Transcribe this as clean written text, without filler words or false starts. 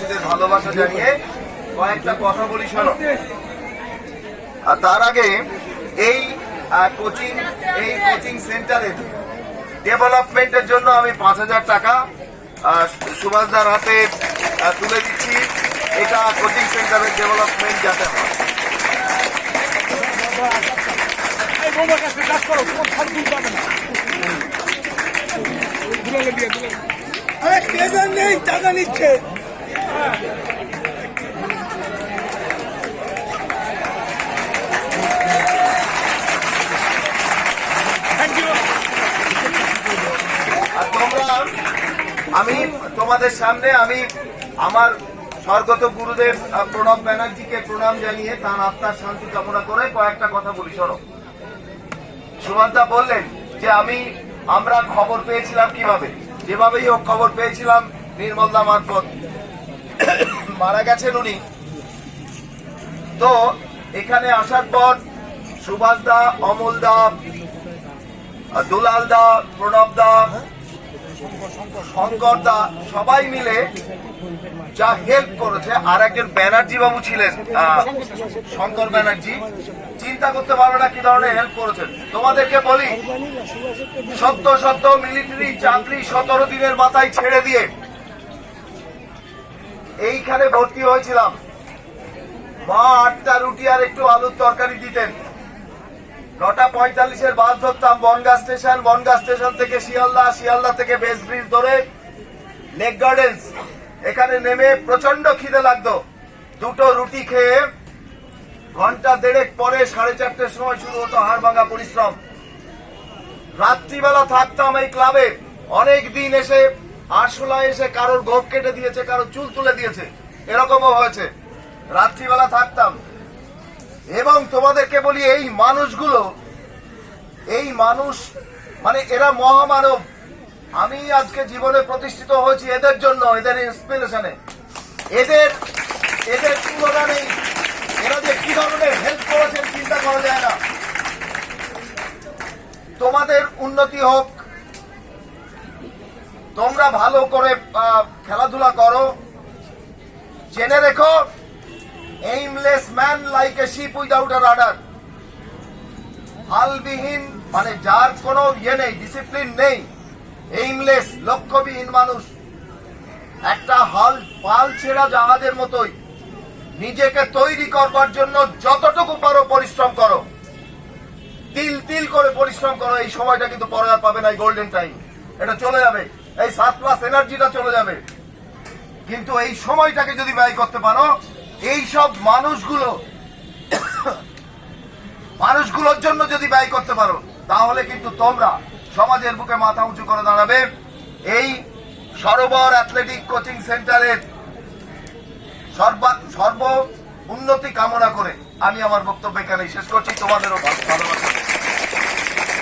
দেশবাসীদের ভালোবাসা জানিয়ে কয়েকটা কথা বলি শোনো। আর তার আগে এই কোচিং সেন্টারের ডেভেলপমেন্টের জন্য আমি 5,000 টাকা সুভাষদার হাতে তুলে দিচ্ছি। এটা কোচিং সেন্টারের ডেভেলপমেন্ট যাতে হয়। টাকা নিচ্ছে আমি তোমাদের সামনে আমার স্বর্গত গুরুদেব প্রণব ব্যানার্জিকে প্রণাম জানিয়ে তার আত্মার শান্তি কামনা করে কয়েকটা কথা বলি শোনো। সুভাষদা বললেন যে আমরা খবর পেয়েছিলাম কিভাবে, যেভাবেই হোক খবর পেয়েছিলাম নির্মলদা মারফত, মারা গেছেন উনি। তো এখানে আসার পর সুভাষদা, অমলদা, দুলালদা, প্রণবদা, শঙ্করদা সবাই মিলে যা হেল্প করেছে। আর একজন ব্যানার্জি বাবু ছিলেন, শঙ্কর ব্যানার্জি, চিন্তা করতে পারবে না কি ধরনের হেল্প করেছেন। তোমাদেরকে বলি, সত্য মিলিটারি চাকরি 17 দিনের মাথায় ছেড়ে দিয়ে এইখানে ভর্তি হয়েছিলাম। মা 8টা রুটি আর একটু আলুর তরকারি দিতেন। 9:45 বাস ধরতাম বনগাঁ স্টেশন থেকে শিয়ালদা থেকে বেস ব্রিজ ধরে লেক গার্ডেন্স। এখানে নেমে প্রচন্ড খিদে লাগতো। 2টো রুটি খেয়ে ঘন্টা 1.5 পরে 4:30টার সময় শুরু হতো হাড় ভাঙা পরিশ্রম। রাত্রিবেলা থাকতাম এই ক্লাবে। অনেক দিন এসে আরশোলায় এসে কারোর গোপ কেটে দিয়েছে, কারোর চুল তুলে দিয়েছে, এরকমও হয়েছে। রাত্রিবেলা থাকতাম। এবং তোমাদেরকে বলি, এই মানুষ মানে এরা মহামানব। আমি আজকে জীবনে প্রতিষ্ঠিত হয়েছি এদের জন্য, এদের ইন্সপিরেশনে। এদের তুলনা নেই। এরা যে কি ধরনের হেল্প করেছেন চিন্তা করা যায় না। তোমাদের উন্নতি হোক, তোমরা ভালো করে খেলাধুলা করো। জেনে রেখো, aimless man like a ship without a rudder. হালবিহীন মানে যার কোনো নেই, ডিসিপ্লিন নেই, এইমলেস লক্ষ্যবিহীন মানুষ একটা পাল ছেঁড়া জাহাজের মতোই। নিজেকে তৈরি করবার জন্য যতটুকু পারো পরিশ্রম করো, তিল করে পরিশ্রম করো। এই সময়টা কিন্তু পরে আর পাবে না। এই গোল্ডেন টাইম এটা চলে যাবে, এই সারপ্লাস এনার্জিটা চলে যাবে। কিন্তু এই সময়টাকে যদি ব্যয় করতে পারো, এই সব মানুষগুলোর জন্য যদি ব্যয় করতে পারো, তাহলে কিন্তু তোমরা সমাজের বুকে মাথা উঁচু করে দাঁড়াবে। এই সরোবর অ্যাথলেটিক কোচিং সেন্টারের সর্ব উন্নতি কামনা করে আমি আমার বক্তব্য এখানে শেষ করছি। তোমাদেরও ভালোবাসা।